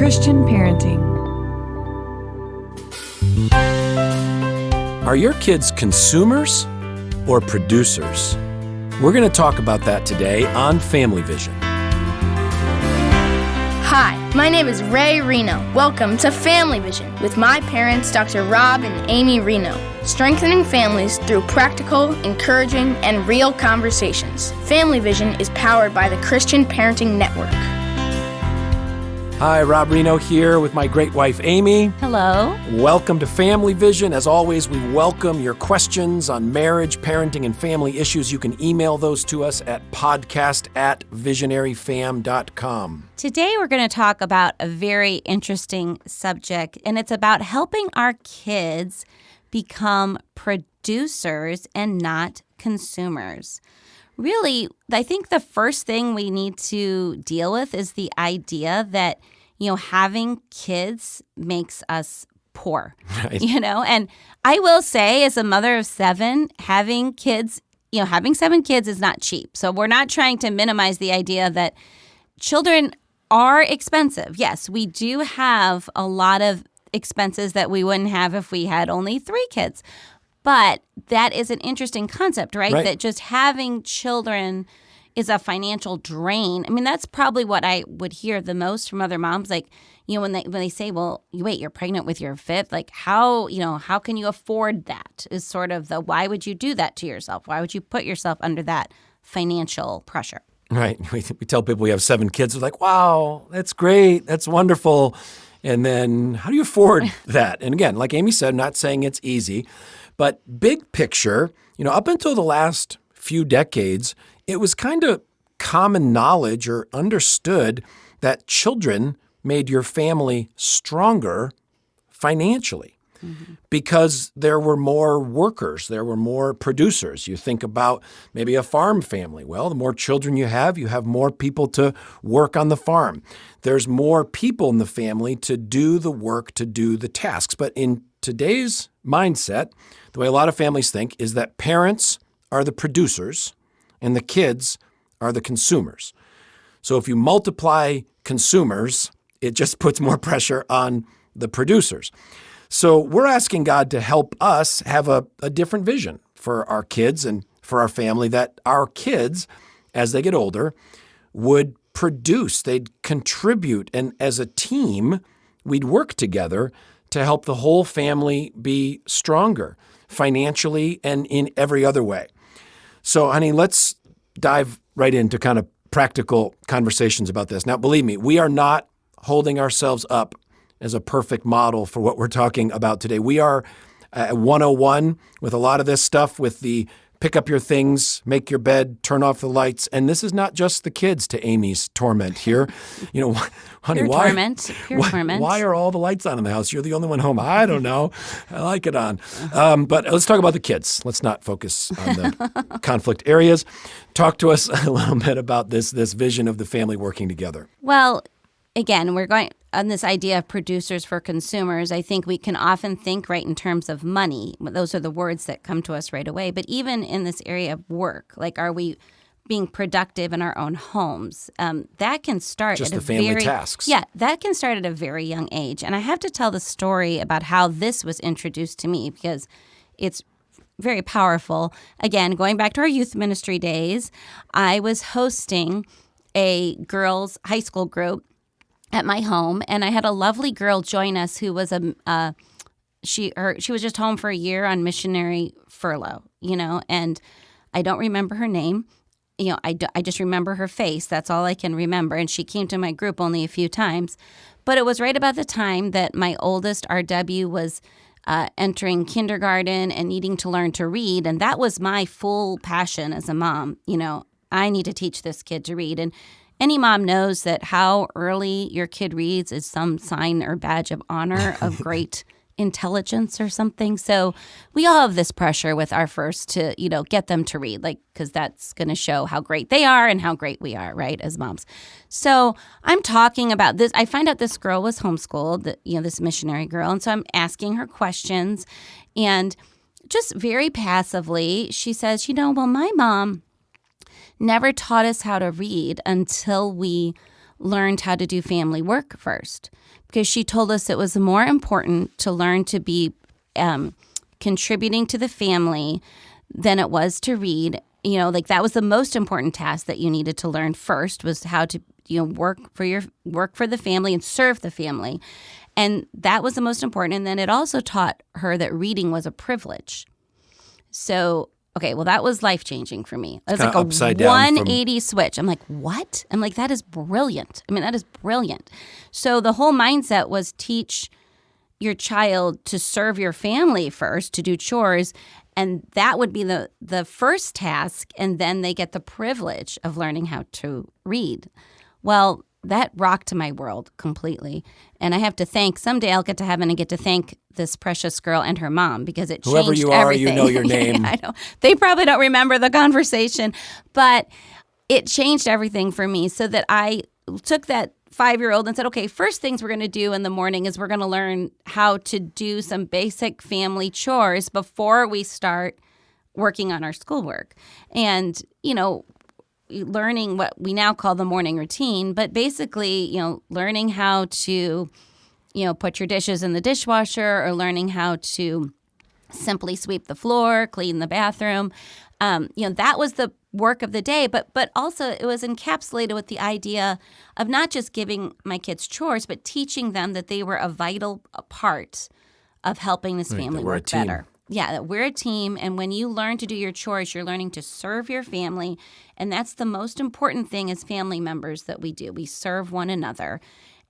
Christian parenting. Are your kids consumers or producers? We're going to talk about that today on Family Vision. Hi, my name is Ray Rienow. Welcome to Family Vision with my parents, Dr. Rob and Amy Rienow, strengthening families through practical, encouraging, and real conversations. Family Vision is powered by the Christian Parenting Network. Hi, Rob Rienow here with my great wife, Amy. Hello. Welcome to Family Vision. As always, we welcome your questions on marriage, parenting, and family issues. You can email those to us at podcast@visionaryfam.com. Today we're going to talk about a very interesting subject, and it's about helping our kids become producers and not consumers. Really, I think the first thing we need to deal with is the idea that, having kids makes us poor, Right. And I will say, as a mother of 7, having kids, having 7 kids is not cheap. So we're not trying to minimize the idea that children are expensive. Yes, we do have a lot of expenses that we wouldn't have if we had only 3 kids. But that is an interesting concept, right? That just having children is a financial drain. I mean, that's probably what I would hear the most from other moms. Like, when they say, well, wait, you're pregnant with your 5th. Like, how can you afford that is sort of the, why would you do that to yourself? Why would you put yourself under that financial pressure? Right. We tell people we have 7 kids. They're like, wow, that's great. That's wonderful. And then how do you afford that? And again, like Amy said, I'm not saying it's easy. But big picture, up until the last few decades, it was kind of common knowledge or understood that children made your family stronger financially because there were more workers, there were more producers. You think about maybe a farm family. Well, the more children you have more people to work on the farm. There's more people in the family to do the work, to do the tasks. But in today's mindset, the way a lot of families think is that parents are the producers and the kids are the consumers. So if you multiply consumers, it just puts more pressure on the producers. So we're asking God to help us have a different vision for our kids and for our family, that our kids, as they get older, would produce, they'd contribute, and as a team, we'd work together to help the whole family be stronger financially and in every other way. So, honey, let's dive right into kind of practical conversations about this. Now, believe me, we are not holding ourselves up as a perfect model for what we're talking about today. We are at 101 with a lot of this stuff, with the pick up your things, make your bed, turn off the lights. And this is not just the kids, to Amy's torment here. Honey, torment. Why are all the lights on in the house? You're the only one home. I don't know. I like it on. But let's talk about the kids. Let's not focus on the conflict areas. Talk to us a little bit about this vision of the family working together. Well, again, we're going on this idea of producers for consumers. I think we can often think right in terms of money. Those are the words that come to us right away. But even in this area of work, like, are we being productive in our own homes? That can start just at the family tasks. Yeah, that can start at a very young age. And I have to tell the story about how this was introduced to me, because it's very powerful. Again, going back to our youth ministry days, I was hosting a girls' high school group at my home, and I had a lovely girl join us who was she was just home for a year on missionary furlough, and I don't remember her name. I just remember her face. That's all I can remember. And she came to my group only a few times, but it was right about the time that my oldest RW was entering kindergarten and needing to learn to read, and that was my full passion as a mom. I need to teach this kid to read. And any mom knows that how early your kid reads is some sign or badge of honor of great intelligence or something. So we all have this pressure with our first to, get them to read, because that's going to show how great they are and how great we are, right, as moms. So I'm talking about this. I find out this girl was homeschooled, this missionary girl. And so I'm asking her questions, and just very passively, she says, well, my mom never taught us how to read until we learned how to do family work first, because she told us it was more important to learn to be contributing to the family than it was to read. Like that was the most important task that you needed to learn first, was how to work for the family and serve the family. And that was the most important. And then it also taught her that reading was a privilege. So, okay, well, that was life-changing for me. It was like a upside down 180 switch. I'm like, what? I'm like, that is brilliant. That is brilliant. So the whole mindset was teach your child to serve your family first, to do chores, and that would be the first task, and then they get the privilege of learning how to read. Well, that rocked my world completely. And I have to someday I'll get to heaven and get to thank this precious girl and her mom, because it changed everything. Whoever you are, you know your name. I know. They probably don't remember the conversation, but it changed everything for me, so that I took that 5-year-old and said, okay, first things we're going to do in the morning is we're going to learn how to do some basic family chores before we start working on our schoolwork. And, learning what we now call the morning routine, but basically, learning how to, put your dishes in the dishwasher, or learning how to simply sweep the floor, clean the bathroom. That was the work of the day, but also it was encapsulated with the idea of not just giving my kids chores, but teaching them that they were a vital part of helping this family work better. Yeah, that we're a team, and when you learn to do your chores, you're learning to serve your family, and that's the most important thing as family members that we do. We serve one another.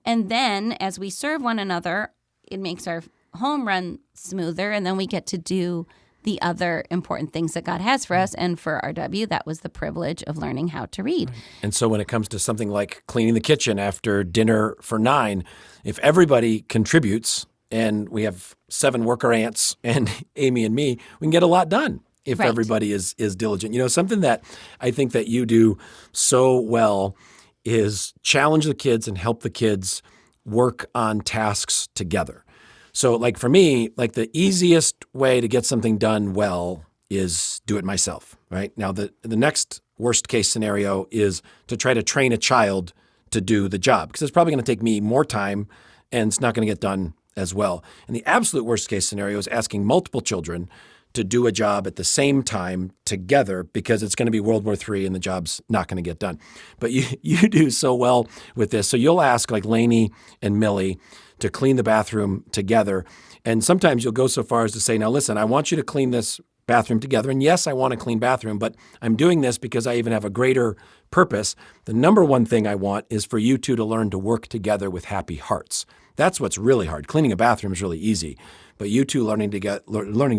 And then as we serve one another, it makes our home run smoother, and then we get to do the other important things that God has for us. And for RW, that was the privilege of learning how to read. And so when it comes to something like cleaning the kitchen after dinner for 9, if everybody contributes, and we have 7 worker ants and Amy and me, we can get a lot done if everybody is diligent. Something that I think that you do so well is challenge the kids and help the kids work on tasks together. So like for me, like the easiest way to get something done well is do it myself, right? Now the next worst case scenario is to try to train a child to do the job, because it's probably going to take me more time and it's not going to get done as well. And the absolute worst case scenario is asking multiple children to do a job at the same time together, because it's going to be World War III and the job's not going to get done. But you do so well with this. So you'll ask like Lainey and Millie to clean the bathroom together. And sometimes you'll go so far as to say, now listen, I want you to clean this bathroom together. And yes, I want a clean bathroom, but I'm doing this because I even have a greater purpose. The number one thing I want is for you two to learn to work together with happy hearts. That's what's really hard. Cleaning a bathroom is really easy, but you two learning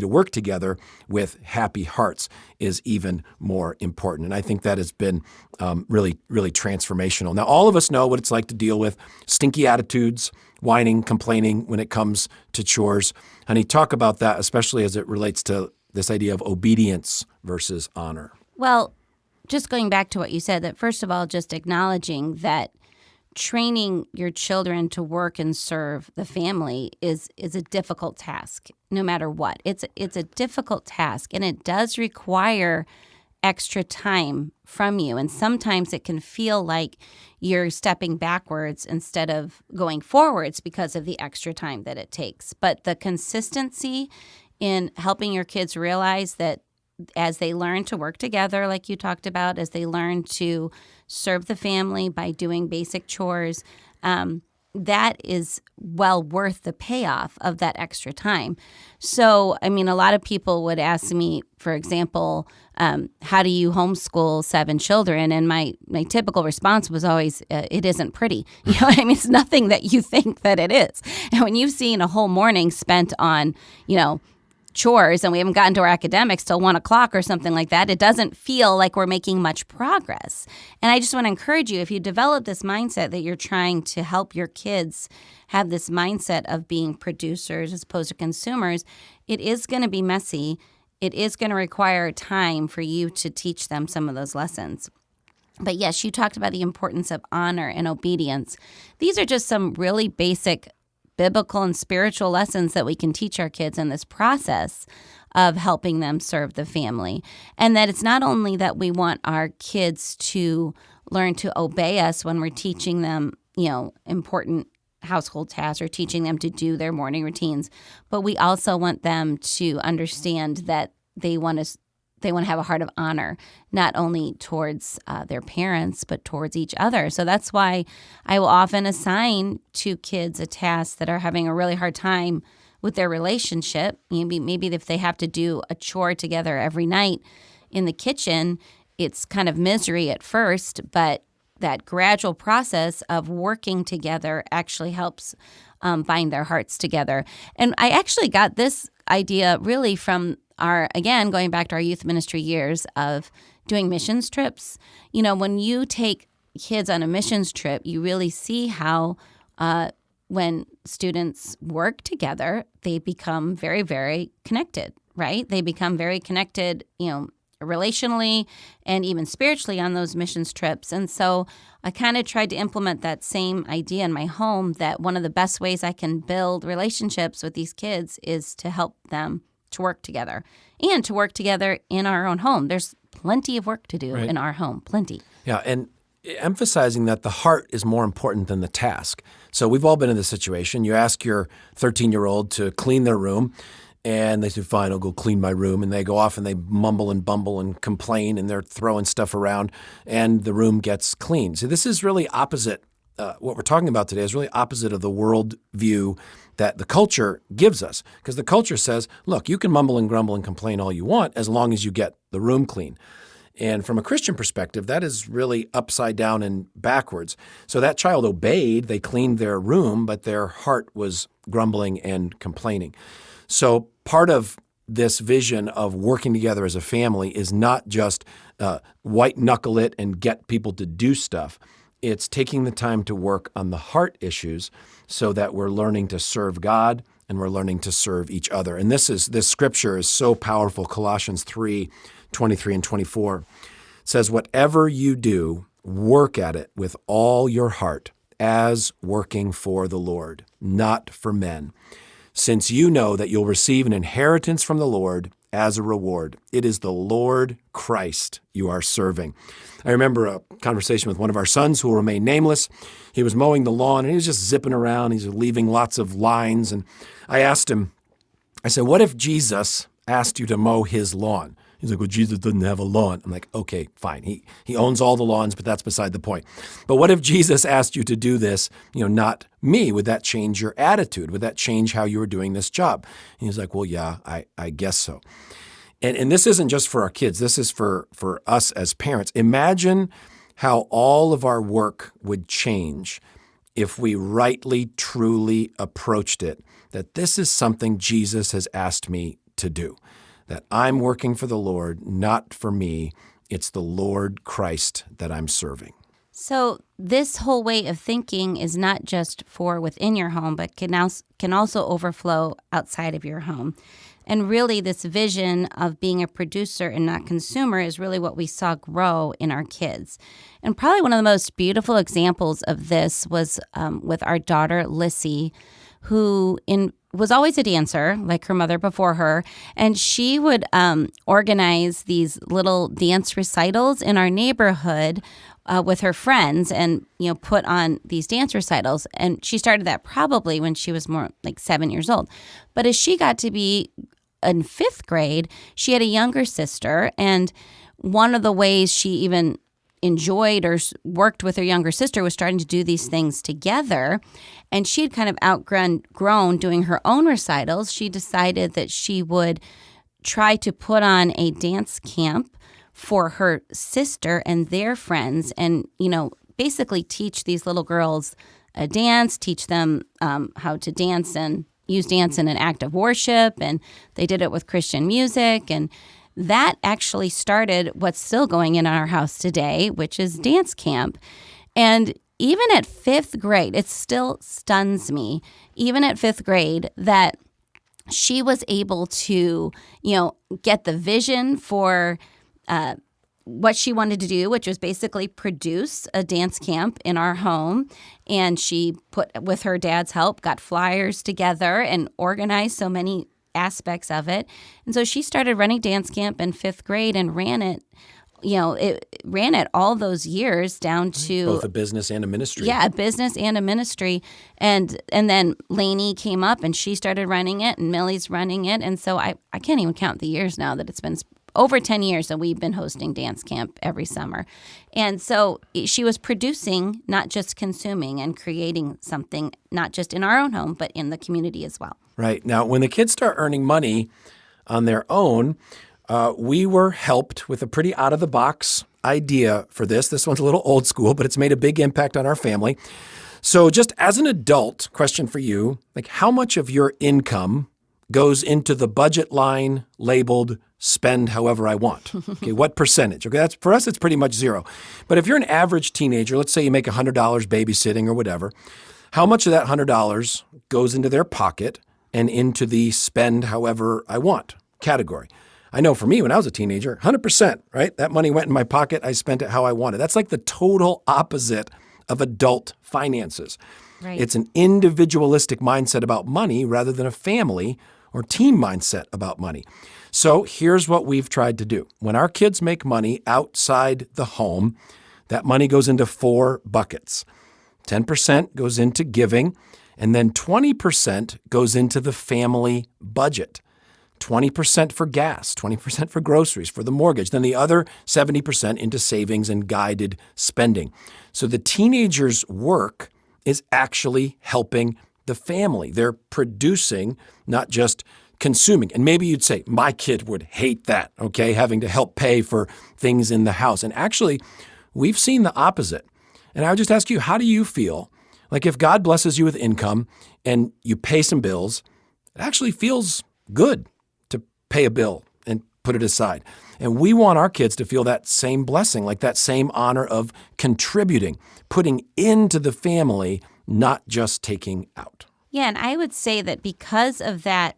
to work together with happy hearts is even more important. And I think that has been really, really transformational. Now, all of us know what it's like to deal with stinky attitudes, whining, complaining when it comes to chores. Honey, talk about that, especially as it relates to this idea of obedience versus honor. Well, just going back to what you said, that first of all, just acknowledging that training your children to work and serve the family is a difficult task, no matter what. It's a difficult task, and it does require extra time from you. And sometimes it can feel like you're stepping backwards instead of going forwards because of the extra time that it takes. But the consistency in helping your kids realize that as they learn to work together, like you talked about, as they learn to serve the family by doing basic chores, that is well worth the payoff of that extra time. So, a lot of people would ask me, for example, how do you homeschool 7 children? And my typical response was always, it isn't pretty. It's nothing that you think that it is. And when you've seen a whole morning spent on, chores, and we haven't gotten to our academics till 1 o'clock or something like that, it doesn't feel like we're making much progress. And I just want to encourage you, if you develop this mindset that you're trying to help your kids have this mindset of being producers as opposed to consumers, it is going to be messy. It is going to require time for you to teach them some of those lessons. But yes, you talked about the importance of honor and obedience. These are just some really basic biblical and spiritual lessons that we can teach our kids in this process of helping them serve the family. And that it's not only that we want our kids to learn to obey us when we're teaching them, important household tasks or teaching them to do their morning routines. But we also want them to understand that they want to have a heart of honor, not only towards their parents, but towards each other. So that's why I will often assign to kids a task that are having a really hard time with their relationship. Maybe if they have to do a chore together every night in the kitchen, it's kind of misery at first, but that gradual process of working together actually helps bind their hearts together. And I actually got this idea really from going back to our youth ministry years of doing missions trips. When you take kids on a missions trip, you really see how when students work together, they become very, very connected, right? They become very connected, relationally and even spiritually on those missions trips. And so I kind of tried to implement that same idea in my home, that one of the best ways I can build relationships with these kids is to help them to work together and to work together in our own home. There's plenty of work to do in our home, plenty. Yeah, and emphasizing that the heart is more important than the task. So we've all been in this situation. You ask your 13-year-old to clean their room, and they say, fine, I'll go clean my room. And they go off and they mumble and bumble and complain, and they're throwing stuff around, and the room gets clean. So this is really opposite. What we're talking about today is really opposite of the world view that the culture gives us. Because the culture says, look, you can mumble and grumble and complain all you want as long as you get the room clean. And from a Christian perspective, that is really upside down and backwards. So that child obeyed, they cleaned their room, but their heart was grumbling and complaining. So part of this vision of working together as a family is not just white knuckle it and get people to do stuff. It's taking the time to work on the heart issues so that we're learning to serve God and we're learning to serve each other. And this scripture is so powerful. Colossians 3:23 and 24 it says, whatever you do, work at it with all your heart as working for the Lord, not for men, since you know that you'll receive an inheritance from the Lord as a reward. It is the Lord Christ you are serving. I remember a conversation with one of our sons who will remain nameless. He was mowing the lawn and he was just zipping around. He's leaving lots of lines. And I asked him, I said, what if Jesus asked you to mow his lawn? He's like, well, Jesus doesn't have a lawn. I'm like, okay, fine. He owns all the lawns, but that's beside the point. But what if Jesus asked you to do this, not me? Would that change your attitude? Would that change how you were doing this job? And he's like, well, yeah, I guess so. And this isn't just for our kids. This is for us as parents. Imagine how all of our work would change if we rightly, truly approached it, that this is something Jesus has asked me to do, that I'm working for the Lord, not for me. It's the Lord Christ that I'm serving. So this whole way of thinking is not just for within your home, but can also overflow outside of your home. And really, this vision of being a producer and not consumer is really what we saw grow in our kids. And probably one of the most beautiful examples of this was with our daughter, Lissy, who was always a dancer, like her mother before her. And she would organize these little dance recitals in our neighborhood with her friends and, put on these dance recitals. And she started that probably when she was more like 7 years old. But as she got to be in 5th grade, she had a younger sister. And one of the ways she even enjoyed or worked with her younger sister was starting to do these things together. And she had kind of outgrown doing her own recitals. She decided that she would try to put on a dance camp for her sister and their friends and, basically teach these little girls a dance, teach them how to dance and use dance in an act of worship. And they did it with Christian music. And that actually started what's still going in our house today, which is dance camp. And even at 5th grade, it still stuns me, even at 5th grade, that she was able to, get the vision for what she wanted to do, which was basically produce a dance camp in our home. And she with her dad's help, got flyers together and organized so many aspects of it. And so she started running dance camp in 5th grade and ran it, it ran it all those years down to both a business and a ministry. Yeah, a business and a ministry. And then Lainey came up and she started running it, and Millie's running it. And so I can't even count the years now that it's been over 10 years that we've been hosting dance camp every summer. And so she was producing, not just consuming, and creating something, not just in our own home, but in the community as well. Right. Now, when the kids start earning money on their own, we were helped with a pretty out-of-the-box idea for this. This one's a little old school, but it's made a big impact on our family. So just as an adult, question for you, like how much of your income goes into the budget line labeled spend however I want? Okay, what percentage? Okay, for us, it's pretty much zero. But if you're an average teenager, let's say you make $100 babysitting or whatever, how much of that $100 goes into their pocket and into the spend however I want category? I know for me, when I was a teenager, 100%, right? That money went in my pocket. I spent it how I wanted. That's like the total opposite of adult finances. Right. It's an individualistic mindset about money rather than a family or team mindset about money. So here's what we've tried to do. When our kids make money outside the home, that money goes into 4 buckets. 10% goes into giving, and then 20% goes into the family budget. 20% for gas, 20% for groceries, for the mortgage, then the other 70% into savings and guided spending. So the teenagers' work is actually helping the family. They're producing, not just consuming. And maybe you'd say, my kid would hate that, okay, having to help pay for things in the house. And actually, we've seen the opposite. And I would just ask you, how do you feel? Like if God blesses you with income and you pay some bills, it actually feels good to pay a bill and put it aside. And we want our kids to feel that same blessing, like that same honor of contributing, putting into the family, not just taking out. Yeah, and I would say that because of that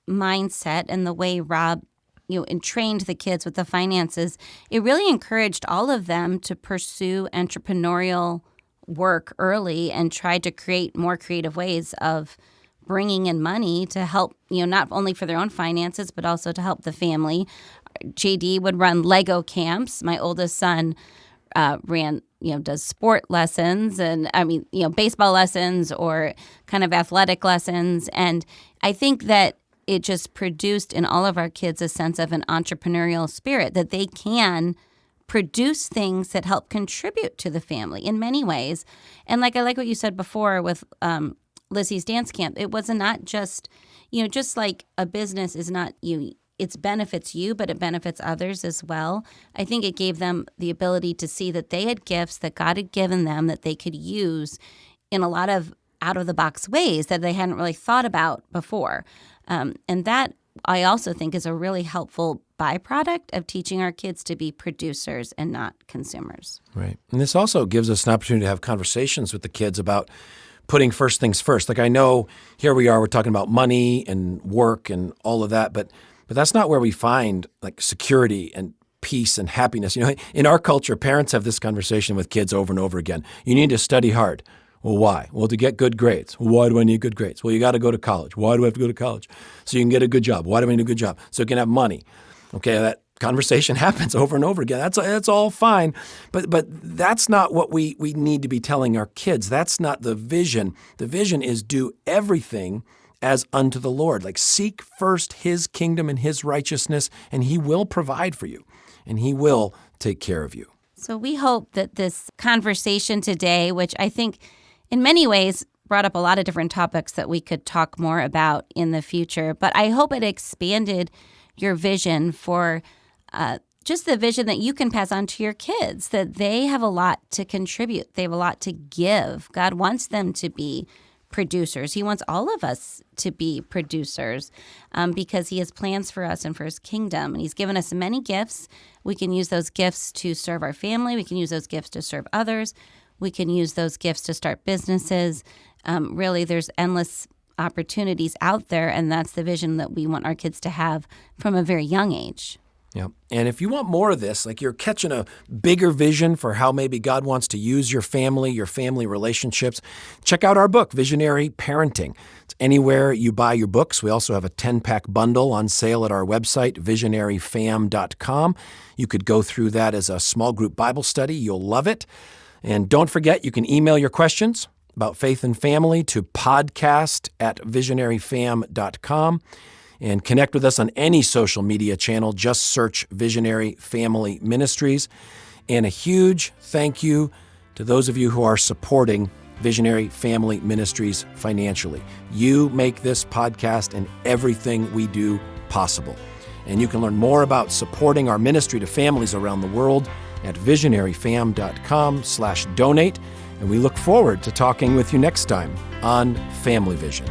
mindset and the way Rob, and trained the kids with the finances, it really encouraged all of them to pursue entrepreneurial work early and try to create more creative ways of bringing in money to help, not only for their own finances, but also to help the family. JD would run Lego camps. My oldest son does sport lessons and baseball lessons or kind of athletic lessons. And I think that it just produced in all of our kids a sense of an entrepreneurial spirit, that they can produce things that help contribute to the family in many ways. And I like what you said before with Lizzie's dance camp. It was not just, just like a business is not it benefits you, but it benefits others as well. I think it gave them the ability to see that they had gifts that God had given them that they could use in a lot of out-of-the-box ways that they hadn't really thought about before. And that, I also think, is a really helpful byproduct of teaching our kids to be producers and not consumers. Right. And this also gives us an opportunity to have conversations with the kids about putting first things first. Like I know here we are, we're talking about money and work and all of that, but that's not where we find like security and peace and happiness. In our culture, parents have this conversation with kids over and over again. You need to study hard. Well, why? Well, to get good grades. Well, why do I need good grades? Well, you got to go to college. Why do I have to go to college? So you can get a good job. Why do I need a good job? So you can have money. Okay, that conversation happens over and over again. That's all fine, but that's not what we need to be telling our kids. That's not the vision. The vision is do everything as unto the Lord. Like seek first His kingdom and His righteousness, and He will provide for you, and He will take care of you. So we hope that this conversation today, which I think in many ways brought up a lot of different topics that we could talk more about in the future, but I hope it expanded your vision for just the vision that you can pass on to your kids, that they have a lot to contribute. They have a lot to give. God wants them to be producers. He wants all of us to be producers because He has plans for us and for His kingdom. And He's given us many gifts. We can use those gifts to serve our family. We can use those gifts to serve others. We can use those gifts to start businesses. Really, there's endless opportunities out there, and that's the vision that we want our kids to have from a very young age. Yeah. And if you want more of this, like you're catching a bigger vision for how maybe God wants to use your family relationships, check out our book, Visionary Parenting. It's anywhere you buy your books. We also have a 10-pack bundle on sale at our website, visionaryfam.com. You could go through that as a small group Bible study. You'll love it. And don't forget, you can email your questions about faith and family to podcast@visionaryfam.com. And connect with us on any social media channel. Just search Visionary Family Ministries. And a huge thank you to those of you who are supporting Visionary Family Ministries financially. You make this podcast and everything we do possible. And you can learn more about supporting our ministry to families around the world at visionaryfam.com/donate. And we look forward to talking with you next time on Family Vision.